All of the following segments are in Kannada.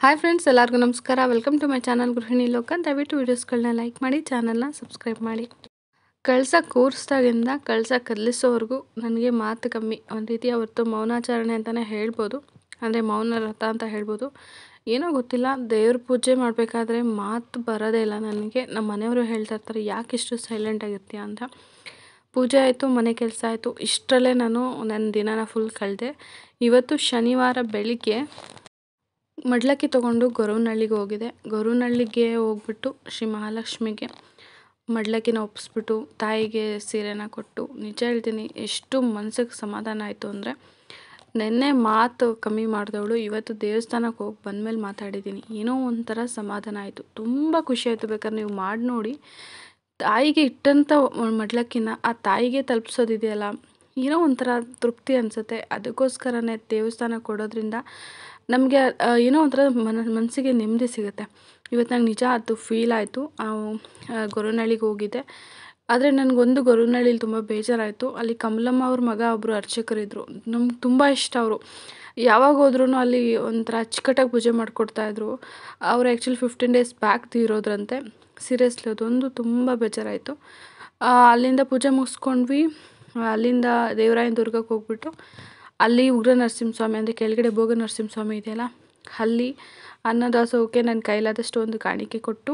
ಹಾಯ್ ಫ್ರೆಂಡ್ಸ್, ಎಲ್ಲರಿಗೂ ನಮಸ್ಕಾರ. ವೆಲ್ಕಮ್ ಟು ಮೈ ಚಾನಲ್ ಗೃಹಿಣಿ ಲೋಕ. ದಯವಿಟ್ಟು ವೀಡಿಯೋಸ್ಗಳನ್ನ ಲೈಕ್ ಮಾಡಿ, ಚಾನಲ್ನ ಸಬ್ಸ್ಕ್ರೈಬ್ ಮಾಡಿ. ಕಳಸ ಕೂರಿಸ್ದಾಗಿಂದ ಕಳಸ ಕದಲಿಸೋವರೆಗೂ ನನಗೆ ಮಾತು ಕಮ್ಮಿ. ಒಂದು ರೀತಿ ಅವತ್ತು ಮೌನಾಚರಣೆ ಅಂತಲೇ ಹೇಳ್ಬೋದು, ಅಂದರೆ ಮೌನ ವ್ರತ ಅಂತ ಹೇಳ್ಬೋದು. ಏನೋ ಗೊತ್ತಿಲ್ಲ, ದೇವ್ರ ಪೂಜೆ ಮಾಡಬೇಕಾದ್ರೆ ಮಾತು ಬರೋದೇ ಇಲ್ಲ ನನಗೆ. ನಮ್ಮ ಮನೆಯವರು ಹೇಳ್ತಾ ಇರ್ತಾರೆ, ಯಾಕೆ ಇಷ್ಟು ಸೈಲೆಂಟಾಗಿರ್ತೀಯ ಅಂತ. ಪೂಜೆ ಆಯಿತು, ಮನೆ ಕೆಲಸ ಆಯಿತು, ಇಷ್ಟರಲ್ಲೇ ನಾನು ನನ್ನ ದಿನನ ಫುಲ್ ಕಳೆದೆ. ಇವತ್ತು ಶನಿವಾರ ಬೆಳಿಗ್ಗೆ ಮಡಲಕ್ಕಿ ತೊಗೊಂಡು ಗೊರವನಹಳ್ಳಿಗೆ ಹೋಗಿದೆ. ಗೊರವನಹಳ್ಳಿಗೆ ಹೋಗ್ಬಿಟ್ಟು ಶ್ರೀ ಮಹಾಲಕ್ಷ್ಮಿಗೆ ಮಡಲಕ್ಕಿನ ಒಪ್ಪಿಸ್ಬಿಟ್ಟು ತಾಯಿಗೆ ಸೀರೆನ ಕೊಟ್ಟು, ನಿಜ ಹೇಳ್ತೀನಿ ಎಷ್ಟು ಮನಸ್ಸಿಗೆ ಸಮಾಧಾನ ಆಯಿತು ಅಂದರೆ, ನೆನ್ನೆ ಮಾತು ಕಮ್ಮಿ ಮಾಡಿದವಳು ಇವತ್ತು ದೇವಸ್ಥಾನಕ್ಕೆ ಹೋಗಿ ಬಂದಮೇಲೆ ಮಾತಾಡಿದ್ದೀನಿ. ಏನೋ ಒಂಥರ ಸಮಾಧಾನ ಆಯಿತು, ತುಂಬ ಖುಷಿ ಆಯಿತು. ಬೇಕಾದ್ರೆ ನೀವು ಮಾಡಿ ನೋಡಿ. ತಾಯಿಗೆ ಇಟ್ಟಂಥ ಮಡಲಕ್ಕಿನ ಆ ತಾಯಿಗೆ ತಲುಪಿಸೋದಿದೆಯಲ್ಲ, ಏನೋ ಒಂಥರ ತೃಪ್ತಿ ಅನಿಸುತ್ತೆ. ಅದಕ್ಕೋಸ್ಕರನೇ ದೇವಸ್ಥಾನಕ್ಕೆ ಕೊಡೋದ್ರಿಂದ ನಮಗೆ ಏನೋ ಒಂಥರ ಮನಸ್ಸಿಗೆ ನೆಮ್ಮದಿ ಸಿಗುತ್ತೆ. ಇವತ್ತು ನಂಗೆ ನಿಜ ಅದು ಫೀಲ್ ಆಯಿತು. ಗೊರವನಹಳ್ಳಿಗೆ ಹೋಗಿದ್ದೆ, ಆದರೆ ನನಗೊಂದು ಗೊರವನಹಳ್ಳಿಲಿ ತುಂಬ ಬೇಜಾರಾಯಿತು. ಅಲ್ಲಿ ಕಮಲಮ್ಮ ಅವ್ರ ಮಗ ಒಬ್ಬರು ಅರ್ಚಕರಿದ್ದರು, ನಮ್ಗೆ ತುಂಬ ಇಷ್ಟ ಅವರು. ಯಾವಾಗ ಹೋದ್ರೂ ಅಲ್ಲಿ ಒಂಥರ ಅಚ್ಚುಕಟ್ಟಾಗಿ ಪೂಜೆ ಮಾಡಿಕೊಡ್ತಾಯಿದ್ರು. ಅವರು ಆ್ಯಕ್ಚುಲಿ 15 days ಬ್ಯಾಕ್ ತೀರೋದ್ರಂತೆ. ಸೀರಿಯಸ್ಲಿ ಅದೊಂದು ತುಂಬ ಬೇಜಾರಾಯಿತು. ಅಲ್ಲಿಂದ ಪೂಜೆ ಮುಗಿಸ್ಕೊಂಡ್ವಿ. ಅಲ್ಲಿಂದ ದೇವರಾಯನ ದುರ್ಗಕ್ಕೆ ಹೋಗ್ಬಿಟ್ಟು ಅಲ್ಲಿ ಉಗ್ರ ನರಸಿಂಹಸ್ವಾಮಿ, ಅಂದರೆ ಕೆಳಗಡೆ ಭೋಗ ನರಸಿಂಹಸ್ವಾಮಿ ಇದೆಯಲ್ಲ, ಅಲ್ಲಿ ಅನ್ನದಾಸೋಹಕ್ಕೆ ನನ್ನ ಕೈಲಾದಷ್ಟು ಒಂದು ಕಾಣಿಕೆ ಕೊಟ್ಟು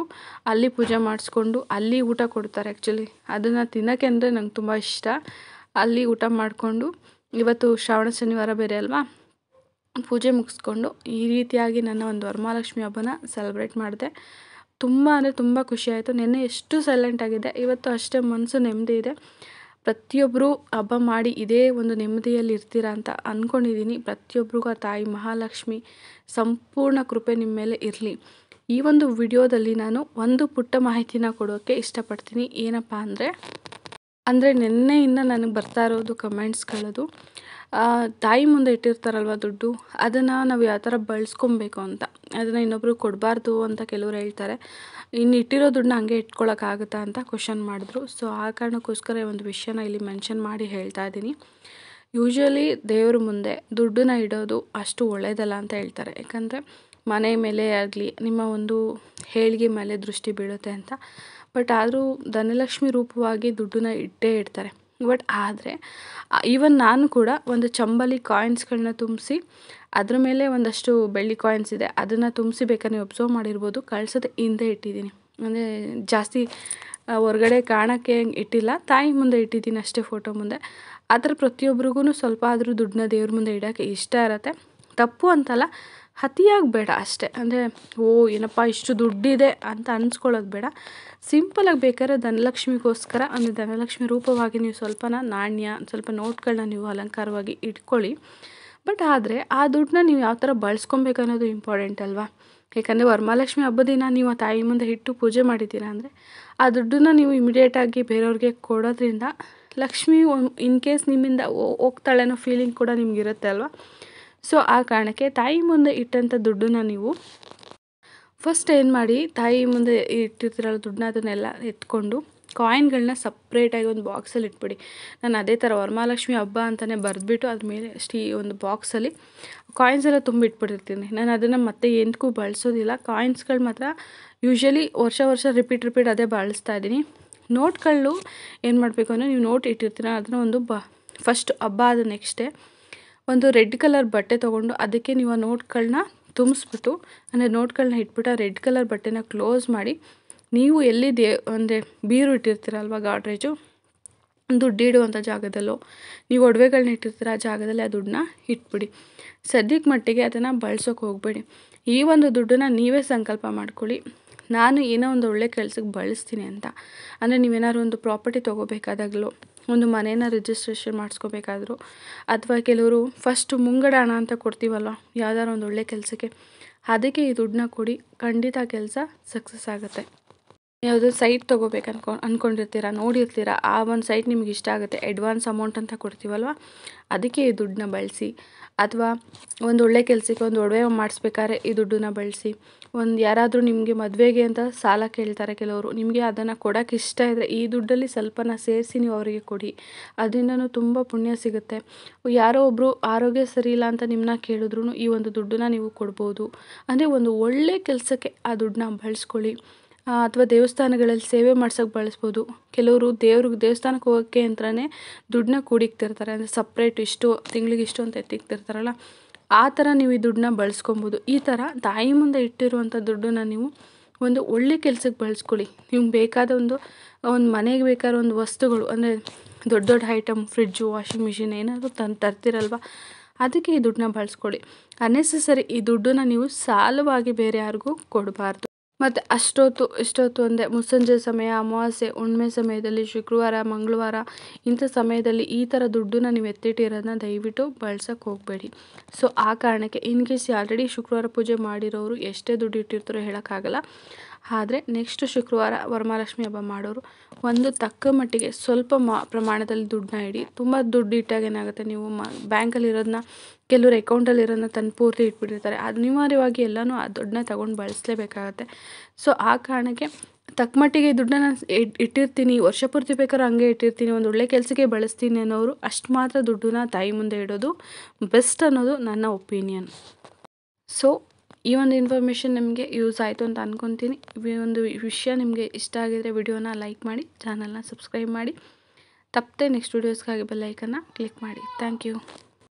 ಅಲ್ಲಿ ಪೂಜೆ ಮಾಡಿಸ್ಕೊಂಡು ಅಲ್ಲಿ ಊಟ ಕೊಡ್ತಾರೆ. ಆ್ಯಕ್ಚುಲಿ ಅದನ್ನು ತಿನ್ನೋಕ್ಕೆ ಅಂದರೆ ನಂಗೆ ತುಂಬ ಇಷ್ಟ. ಅಲ್ಲಿ ಊಟ ಮಾಡಿಕೊಂಡು ಇವತ್ತು ಶ್ರಾವಣ ಶನಿವಾರ ಬೇರೆ ಅಲ್ವಾ, ಪೂಜೆ ಮುಗಿಸ್ಕೊಂಡು ಈ ರೀತಿಯಾಗಿ ನನ್ನ ಒಂದು ವರಮಹಾಲಕ್ಷ್ಮಿ ಹಬ್ಬನ ಸೆಲೆಬ್ರೇಟ್ ಮಾಡಿದೆ. ತುಂಬ ಅಂದರೆ ತುಂಬ ಖುಷಿಯಾಯಿತು. ನೆನ್ನೆ ಎಷ್ಟು ಸೈಲೆಂಟಾಗಿದೆ, ಇವತ್ತು ಅಷ್ಟೇ ಮನಸ್ಸು ನೆಮ್ಮದಿ ಇದೆ. ಪ್ರತಿಯೊಬ್ಬರು ಹಬ್ಬ ಮಾಡಿ ಇದೇ ಒಂದು ನೆಮ್ಮದಿಯಲ್ಲಿ ಇರ್ತೀರಾ ಅಂತ ಅಂದ್ಕೊಂಡಿದ್ದೀನಿ. ಪ್ರತಿಯೊಬ್ಬರಿಗೂ ಆ ತಾಯಿ ಮಹಾಲಕ್ಷ್ಮಿ ಸಂಪೂರ್ಣ ಕೃಪೆ ನಿಮ್ಮ ಮೇಲೆ ಇರಲಿ. ಈ ಒಂದು ವಿಡಿಯೋದಲ್ಲಿ ನಾನು ಒಂದು ಪುಟ್ಟ ಮಾಹಿತಿನ ಕೊಡೋಕ್ಕೆ ಇಷ್ಟಪಡ್ತೀನಿ. ಏನಪ್ಪ ಅಂದರೆ ನಿನ್ನೆಯಿಂದ ನನಗೆ ಬರ್ತಾ ಇರೋದು ಕಮೆಂಟ್ಸ್ಗಳದು, ತಾಯಿ ಮುಂದೆ ಇಟ್ಟಿರ್ತಾರಲ್ವ ದುಡ್ಡು, ಅದನ್ನು ನಾವು ಯಾವ ಥರ ಬಳಸ್ಕೊಬೇಕು ಅಂತ, ಅದನ್ನು ಇನ್ನೊಬ್ರಿಗೆ ಕೊಡಬಾರ್ದು ಅಂತ ಕೆಲವರು ಹೇಳ್ತಾರೆ. ಇನ್ನು ಇಟ್ಟಿರೋ ದುಡ್ಡನ್ನ ಹಂಗೆ ಇಟ್ಕೊಳ್ಳೋಕ್ಕಾಗುತ್ತಾ ಅಂತ ಕ್ವಶನ್ ಮಾಡಿದ್ರು. ಸೊ ಆ ಕಾರಣಕ್ಕೋಸ್ಕರ ಒಂದು ವಿಷಯನ ಇಲ್ಲಿ ಮೆನ್ಷನ್ ಮಾಡಿ ಹೇಳ್ತಾ ಇದ್ದೀನಿ. ಯೂಶ್ವಲಿ ದೇವ್ರ ಮುಂದೆ ದುಡ್ಡನ್ನ ಇಡೋದು ಅಷ್ಟು ಒಳ್ಳೆಯದಲ್ಲ ಅಂತ ಹೇಳ್ತಾರೆ. ಯಾಕಂದರೆ ಮನೆ ಮೇಲೆ ಆಗಲಿ ನಿಮ್ಮ ಒಂದು ಏಳಿಗೆ ಮೇಲೆ ದೃಷ್ಟಿ ಬೀಳುತ್ತೆ ಅಂತ. ಬಟ್ ಆದರೂ ಧನಲಕ್ಷ್ಮಿ ರೂಪವಾಗಿ ದುಡ್ಡನ್ನ ಇಟ್ಟೇ ಇಡ್ತಾರೆ. ಬಟ್ ಆದರೆ ಈವನ್ ನಾನು ಕೂಡ ಒಂದು ಚಂಬಲಿ ಕಾಯಿನ್ಸ್ಗಳನ್ನ ತುಂಬಿಸಿ, ಅದ್ರ ಮೇಲೆ ಒಂದಷ್ಟು ಬೆಳ್ಳಿ ಕಾಯಿನ್ಸ್ ಇದೆ, ಅದನ್ನು ತುಂಬಿಸಿ ಬೇಕಾದ್ರೆ ನೀವು ಒಬ್ಸರ್ವ್ ಮಾಡಿರ್ಬೋದು, ಕಳಸದ ಹಿಂದೆ ಇಟ್ಟಿದ್ದೀನಿ. ಅಂದರೆ ಜಾಸ್ತಿ ಹೊರಗಡೆ ಕಾಣೋಕ್ಕೆ ಇಟ್ಟಿಲ್ಲ, ತಾಯಿ ಮುಂದೆ ಇಟ್ಟಿದ್ದೀನಿ ಅಷ್ಟೇ, ಫೋಟೋ ಮುಂದೆ. ಆದರೆ ಪ್ರತಿಯೊಬ್ರಿಗೂ ಸ್ವಲ್ಪ ಆದರೂ ದುಡ್ಡನ್ನ ದೇವ್ರ ಮುಂದೆ ಇಡೋಕ್ಕೆ ಇಷ್ಟ ಇರುತ್ತೆ. ತಪ್ಪು ಅಂತಲ್ಲ, ಅತಿಯಾಗಿ ಬೇಡ ಅಷ್ಟೇ. ಅಂದರೆ ಏನಪ್ಪ ಇಷ್ಟು ದುಡ್ಡಿದೆ ಅಂತ ಅನ್ಸ್ಕೊಳ್ಳೋದು ಬೇಡ. ಸಿಂಪಲಾಗಿ ಬೇಕಾದ್ರೆ ಧನಲಕ್ಷ್ಮಿಗೋಸ್ಕರ, ಅಂದರೆ ಧನಲಕ್ಷ್ಮಿ ರೂಪವಾಗಿ ನೀವು ಸ್ವಲ್ಪನ ನಾಣ್ಯ, ಸ್ವಲ್ಪ ನೋಟ್ಗಳನ್ನ ನೀವು ಅಲಂಕಾರವಾಗಿ ಇಟ್ಕೊಳ್ಳಿ. ಬಟ್ ಆದರೆ ಆ ದುಡ್ಡನ್ನ ನೀವು ಯಾವ ಥರ ಬಳಸ್ಕೊಬೇಕು ಅನ್ನೋದು ಇಂಪಾರ್ಟೆಂಟ್ ಅಲ್ವಾ. ಯಾಕಂದರೆ ವರಮಹಾಲಕ್ಷ್ಮಿ ಹಬ್ಬದ ದಿನ ನೀವು ಆ ತಾಯಿ ಮುಂದೆ ಇಟ್ಟು ಪೂಜೆ ಮಾಡಿದ್ದೀರಾ ಅಂದರೆ ಆ ದುಡ್ಡನ್ನು ನೀವು ಇಮಿಡಿಯೇಟಾಗಿ ಬೇರೆಯವ್ರಿಗೆ ಕೊಡೋದ್ರಿಂದ ಲಕ್ಷ್ಮಿ ಇನ್ ಕೇಸ್ ನಿಮ್ಮಿಂದ ಹೋಗ್ತಾಳೆ ಅನ್ನೋ ಫೀಲಿಂಗ್ ಕೂಡ ನಿಮಗಿರುತ್ತೆ ಅಲ್ವಾ. ಸೊ ಆ ಕಾರಣಕ್ಕೆ ತಾಯಿ ಮುಂದೆ ಇಟ್ಟಂಥ ದುಡ್ಡನ್ನ ನೀವು ಫಸ್ಟ್ ಏನು ಮಾಡಿ, ತಾಯಿ ಮುಂದೆ ಇಟ್ಟಿರ್ತೀರಲ್ಲ ದುಡ್ಡನ್ನ, ಅದನ್ನೆಲ್ಲ ಎತ್ಕೊಂಡು ಕಾಯಿನ್ಗಳನ್ನ ಸಪ್ರೇಟಾಗಿ ಒಂದು ಬಾಕ್ಸಲ್ಲಿ ಇಟ್ಬಿಡಿ. ನಾನು ಅದೇ ಥರ ವರಮಹಾಲಕ್ಷ್ಮಿ ಹಬ್ಬ ಅಂತಲೇ ಬರೆದ್ಬಿಟ್ಟು ಅದ್ರ ಮೇಲೆ ಒಂದು ಬಾಕ್ಸಲ್ಲಿ ಕಾಯಿನ್ಸ್ ಎಲ್ಲ ತುಂಬಿಟ್ಬಿಟ್ಟಿರ್ತೀನಿ. ನಾನು ಅದನ್ನು ಮತ್ತೆ ಎಂದಕ್ಕೂ ಬಳಸೋದಿಲ್ಲ. ಕಾಯಿನ್ಸ್ಗಳು ಮಾತ್ರ ಯೂಶ್ವಲಿ ವರ್ಷ ರಿಪೀಟ್ ಅದೇ ಬಳಸ್ತಾ ಇದ್ದೀನಿ. ನೋಟ್ಗಳು ಏನು ಮಾಡಬೇಕು ಅಂದರೆ, ನೀವು ನೋಟ್ ಇಟ್ಟಿರ್ತೀರ ಅದನ್ನು ಒಂದು ಫಸ್ಟ್ ಹಬ್ಬ ಆದ ನೆಕ್ಸ್ಟ್ ಡೇ ಒಂದು ರೆಡ್ ಕಲರ್ ಬಟ್ಟೆ ತೊಗೊಂಡು ಅದಕ್ಕೆ ನೀವು ಆ ನೋಟ್ಗಳನ್ನ ತುಂಬಿಸ್ಬಿಟ್ಟು, ಅಂದರೆ ನೋಟ್ಗಳನ್ನ ಇಟ್ಬಿಟ್ಟು ಆ ರೆಡ್ ಕಲರ್ ಬಟ್ಟೆನ ಕ್ಲೋಸ್ ಮಾಡಿ, ನೀವು ಎಲ್ಲಿ ಅಂದರೆ ಬೀರು ಇಟ್ಟಿರ್ತೀರಲ್ವ, ಗಾಡ್ರೇಜು, ದುಡ್ಡು ಇಡುವಂಥ ಜಾಗದಲ್ಲೋ, ನೀವು ಒಡವೆಗಳನ್ನ ಇಟ್ಟಿರ್ತೀರ ಆ ಜಾಗದಲ್ಲಿ ಆ ದುಡ್ಡನ್ನ ಇಟ್ಬಿಡಿ. ಸದ್ಯಕ್ಕೆ ಮಟ್ಟಿಗೆ ಅದನ್ನು ಬಳಸೋಕೆ ಹೋಗಬೇಡಿ. ಈ ಒಂದು ದುಡ್ಡನ್ನು ನೀವೇ ಸಂಕಲ್ಪ ಮಾಡ್ಕೊಳ್ಳಿ, ನಾನು ಏನೋ ಒಂದು ಒಳ್ಳೆ ಕೆಲಸಕ್ಕೆ ಬಳಸ್ತೀನಿ ಅಂತ. ಅಂದರೆ ನೀವೇನಾದ್ರು ಒಂದು ಪ್ರಾಪರ್ಟಿ ತೊಗೋಬೇಕಾದಾಗಲೋ, ಒಂದು ಮನೇನ ರಿಜಿಸ್ಟ್ರೇಷನ್ ಮಾಡಿಸ್ಕೋಬೇಕಾದ್ರು, ಅಥವಾ ಕೆಲವರು ಫಸ್ಟು ಮುಂಗಡ ಹಣ ಅಂತ ಕೊಡ್ತೀವಲ್ವ ಯಾವ್ದಾದ್ರು ಒಂದು ಒಳ್ಳೆ ಕೆಲಸಕ್ಕೆ, ಅದಕ್ಕೆ ಈ ದುಡ್ಡನ್ನ ಕೊಡಿ. ಖಂಡಿತ ಕೆಲಸ ಸಕ್ಸಸ್ ಆಗುತ್ತೆ. ಯಾವುದೋ ಸೈಟ್ ತೊಗೋಬೇಕು ಅಂದ್ಕೊಂಡಿರ್ತೀರ, ನೋಡಿರ್ತೀರ, ಆ ಒಂದು ಸೈಟ್ ನಿಮ್ಗೆ ಇಷ್ಟ ಆಗುತ್ತೆ, ಅಡ್ವಾನ್ಸ್ ಅಮೌಂಟ್ ಅಂತ ಕೊಡ್ತೀವಲ್ವ, ಅದಕ್ಕೆ ಈ ದುಡ್ಡನ್ನ ಬಳಸಿ. ಅಥವಾ ಒಂದು ಒಳ್ಳೆ ಕೆಲಸಕ್ಕೆ ಒಂದು ಒಡವೆ ಮಾಡಿಸ್ಬೇಕಾದ್ರೆ ಈ ದುಡ್ಡನ್ನ ಬಳಸಿ. ಒಂದು ಯಾರಾದರೂ ನಿಮಗೆ ಮದುವೆಗೆ ಅಂತ ಸಾಲ ಕೇಳ್ತಾರೆ ಕೆಲವರು, ನಿಮಗೆ ಅದನ್ನು ಕೊಡೋಕೆ ಇಷ್ಟ ಇದ್ದರೆ ಈ ದುಡ್ಡಲ್ಲಿ ಸ್ವಲ್ಪನ ಸೇರಿಸಿ ನೀವು ಅವರಿಗೆ ಕೊಡಿ, ಅದರಿಂದನೂ ತುಂಬ ಪುಣ್ಯ ಸಿಗುತ್ತೆ. ಯಾರೋ ಒಬ್ಬರು ಆರೋಗ್ಯ ಸರಿ ಇಲ್ಲ ಅಂತ ನಿಮ್ಮನ್ನ ಕೇಳಿದ್ರು ಈ ಒಂದು ದುಡ್ಡನ್ನ ನೀವು ಕೊಡ್ಬೋದು. ಅಂದರೆ ಒಂದು ಒಳ್ಳೆ ಕೆಲಸಕ್ಕೆ ಆ ದುಡ್ಡನ್ನ ಬಳಸ್ಕೊಳ್ಳಿ. ಅಥವಾ ದೇವಸ್ಥಾನಗಳಲ್ಲಿ ಸೇವೆ ಮಾಡ್ಸೋಕ್ಕೆ ಬಳಸ್ಬೋದು. ಕೆಲವರು ದೇವಸ್ಥಾನಕ್ಕೆ ಹೋಗೋಕ್ಕೆ ಅಂತಲೇ ದುಡ್ಡನ್ನ ಕೂಡಿಕ್ತಿರ್ತಾರೆ, ಅಂದರೆ ಸಪ್ರೇಟ್ ಇಷ್ಟು ತಿಂಗಳಿಗೆ ಇಷ್ಟು ಅಂತ ಎತ್ತಿಕ್ತಿರ್ತಾರಲ್ಲ, ಆ ಥರ ನೀವು ಈ ದುಡ್ಡನ್ನ ಬಳಸ್ಕೊಬೋದು. ಈ ಥರ ತಾಯಿ ಮುಂದೆ ಇಟ್ಟಿರುವಂಥ ದುಡ್ಡನ್ನ ನೀವು ಒಂದು ಒಳ್ಳೆ ಕೆಲಸಕ್ಕೆ ಬಳಸ್ಕೊಳ್ಳಿ. ನಿಮ್ಗೆ ಬೇಕಾದ ಒಂದು ಮನೆಗೆ ಬೇಕಾದ ಒಂದು ವಸ್ತುಗಳು, ಅಂದರೆ ದೊಡ್ಡ ದೊಡ್ಡ ಐಟಮ್, ಫ್ರಿಡ್ಜು, ವಾಷಿಂಗ್ ಮಿಷಿನ್ ಏನಾದರೂ ತರ್ತಿರಲ್ವ, ಅದಕ್ಕೆ ಈ ದುಡ್ಡನ್ನ ಬಳಸ್ಕೊಳ್ಳಿ. ಅನ್ನೆಸೆಸರಿ ಈ ದುಡ್ಡನ್ನ ನೀವು ಸಾಲವಾಗಿ ಬೇರೆ ಯಾರಿಗೂ ಕೊಡಬಾರ್ದು. ಮತ್ತು ಇಷ್ಟೊತ್ತು ಅಂದರೆ ಮುಸ್ಸಂಜೆ ಸಮಯ, ಅಮಾವಾಸ್ಯೆ, ಹುಣ್ಣಿಮೆ ಸಮಯದಲ್ಲಿ, ಶುಕ್ರವಾರ, ಮಂಗಳವಾರ ಇಂಥ ಸಮಯದಲ್ಲಿ ಈ ಥರ ದುಡ್ಡನ್ನ ನೀವು ಎತ್ತಿಟ್ಟಿರೋದನ್ನ ದಯವಿಟ್ಟು ಬಳಸೋಕ್ಕೆ ಹೋಗಬೇಡಿ. ಸೊ ಆ ಕಾರಣಕ್ಕೆ ಇನ್ ಕೇಸ್ ಆಲ್ರೆಡಿ ಶುಕ್ರವಾರ ಪೂಜೆ ಮಾಡಿರೋರು ಎಷ್ಟೇ ದುಡ್ಡು ಇಟ್ಟಿರ್ತಾರೋ ಹೇಳೋಕ್ಕಾಗಲ್ಲ. ಆದರೆ ನೆಕ್ಸ್ಟ್ ಶುಕ್ರವಾರ ವರಮಹಾಲಕ್ಷ್ಮಿ ಹಬ್ಬ ಮಾಡೋರು ಒಂದು ತಕ್ಕ ಮಟ್ಟಿಗೆ ಸ್ವಲ್ಪ ಪ್ರಮಾಣದಲ್ಲಿ ದುಡ್ಡನ್ನ ಇಡಿ. ತುಂಬ ದುಡ್ಡು ಇಟ್ಟಾಗ ಏನಾಗುತ್ತೆ, ನೀವು ಬ್ಯಾಂಕಲ್ಲಿರೋದನ್ನ, ಕೆಲವರು ಅಕೌಂಟಲ್ಲಿರೋದನ್ನ ತಂದು ಪೂರ್ತಿ ಇಟ್ಬಿಟ್ಟಿರ್ತಾರೆ, ಅನಿವಾರ್ಯವಾಗಿ ಎಲ್ಲನೂ ಆ ದುಡ್ಡನ್ನ ತೊಗೊಂಡು ಬಳಸಲೇಬೇಕಾಗತ್ತೆ. ಸೊ ಆ ಕಾರಣಕ್ಕೆ ತಕ್ಕ ಮಟ್ಟಿಗೆ ದುಡ್ಡನ್ನ ಇಟ್ಟಿರ್ತೀನಿ, ವರ್ಷ ಪೂರ್ತಿ ಬೇಕಾದ್ರೂ ಹಂಗೆ ಇಟ್ಟಿರ್ತೀನಿ, ಒಂದು ಒಳ್ಳೆ ಕೆಲಸಕ್ಕೆ ಬಳಸ್ತೀನಿ ಅನ್ನೋರು ಅಷ್ಟು ಮಾತ್ರ ದುಡ್ಡನ್ನ ತಾಯಿ ಮುಂದೆ ಇಡೋದು ಬೆಸ್ಟ್ ಅನ್ನೋದು ನನ್ನ ಒಪಿನಿಯನ್. ಸೊ ಈ ಒಂದು ಇನ್ಫಾರ್ಮೇಷನ್ ನಿಮಗೆ ಯೂಸ್ ಆಯಿತು ಅಂತ ಅಂದ್ಕೊತೀನಿ. ಈ ಒಂದು ವಿಷಯ ನಿಮಗೆ ಇಷ್ಟ ಆಗಿದರೆ ವಿಡಿಯೋನ ಲೈಕ್ ಮಾಡಿ, ಚಾನಲ್ನ ಸಬ್ಸ್ಕ್ರೈಬ್ ಮಾಡಿ, ತಪ್ಪದೆ ನೆಕ್ಸ್ಟ್ ವೀಡಿಯೋಸ್ಗಾಗಿ ಬೆಲ್ ಐಕನ್ನ ಕ್ಲಿಕ್ ಮಾಡಿ. Thank you.